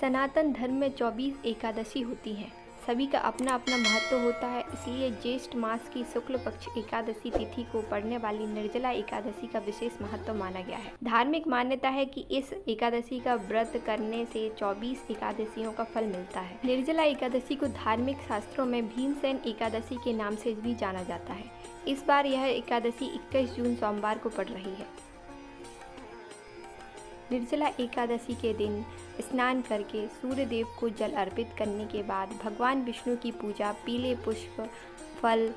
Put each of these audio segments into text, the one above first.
सनातन धर्म में 24 एकादशी होती हैं। सभी का अपना अपना महत्व होता है, इसलिए ज्येष्ठ मास की शुक्ल पक्ष एकादशी तिथि को पड़ने वाली निर्जला एकादशी का विशेष महत्व माना गया है। धार्मिक मान्यता है कि इस एकादशी का व्रत करने से 24 एकादशियों का फल मिलता है। निर्जला एकादशी को धार्मिक शास्त्रों में भीमसेन एकादशी के नाम से भी जाना जाता है। इस बार यह एकादशी 21 जून सोमवार को पड़ रही है। निर्जला एकादशी के दिन स्नान करके सूर्य देव को जल अर्पित करने के बाद भगवान विष्णु की पूजा पीले पुष्प, फल,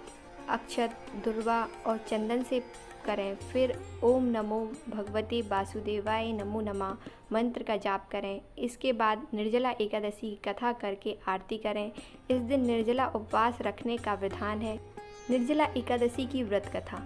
अक्षत, दुर्वा और चंदन से करें। फिर ओम नमो भगवते वासुदेवाय नमो नमः मंत्र का जाप करें। इसके बाद निर्जला एकादशी की कथा करके आरती करें। इस दिन निर्जला उपवास रखने का विधान है। निर्जला एकादशी की व्रत कथा।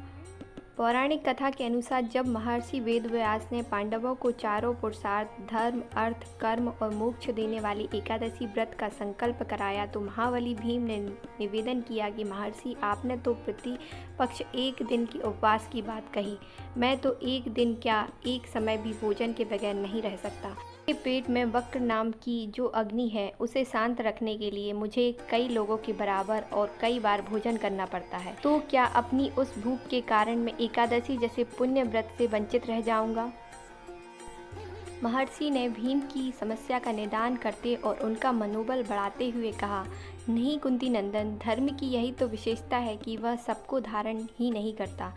पौराणिक कथा के अनुसार जब महर्षि वेदव्यास ने पांडवों को चारों पुरुषार्थ धर्म, अर्थ, कर्म और मोक्ष देने वाली एकादशी व्रत का संकल्प कराया तो महाबली भीम ने निवेदन किया कि महर्षि, आपने तो प्रतिपक्ष एक दिन की उपवास की बात कही। मैं तो एक दिन क्या, एक समय भी भोजन के बगैर नहीं रह सकता। मेरे पेट में वक्र नाम की जो अग्नि है उसे शांत रखने के लिए मुझे कई लोगों के बराबर और कई बार भोजन करना पड़ता है। तो क्या अपनी उस भूख के कारण मैं एकादशी जैसे पुण्य व्रत से वंचित रह जाऊंगा? महर्षि ने भीम की समस्या का निदान करते और उनका मनोबल बढ़ाते हुए कहा, नहीं कुंती नंदन, धर्म की यही तो विशेषता है कि वह सबको धारण ही नहीं करता,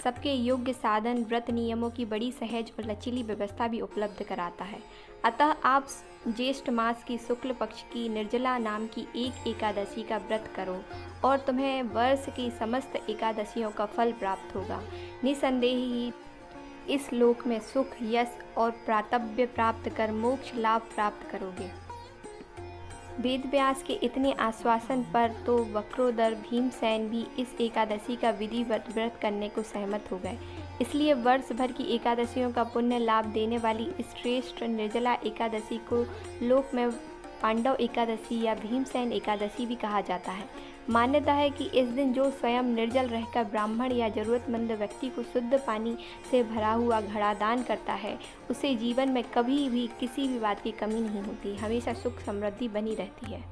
सबके योग्य साधन, व्रत नियमों की बड़ी सहज और लचीली व्यवस्था भी उपलब्ध कराता है। अतः आप ज्येष्ठ मास की शुक्ल पक्ष की निर्जला नाम की एक एकादशी का व्रत करो और तुम्हें वर्ष की समस्त एकादशियों का फल प्राप्त होगा। निसंदेह ही इस लोक में सुख, यश और प्रातव्य प्राप्त कर मोक्ष लाभ प्राप्त करोगे। वेदव्यास के इतने आश्वासन पर तो वक्रोदर भीमसेन भी इस एकादशी का विधिवत व्रत करने को सहमत हो गए। इसलिए वर्ष भर की एकादशियों का पुण्य लाभ देने वाली इस श्रेष्ठ निर्जला एकादशी को लोक में पांडव एकादशी या भीमसेन एकादशी भी कहा जाता है। मान्यता है कि इस दिन जो स्वयं निर्जल रहकर ब्राह्मण या जरूरतमंद व्यक्ति को शुद्ध पानी से भरा हुआ घड़ा दान करता है, उसे जीवन में कभी भी किसी भी बात की कमी नहीं होती, हमेशा सुख समृद्धि बनी रहती है।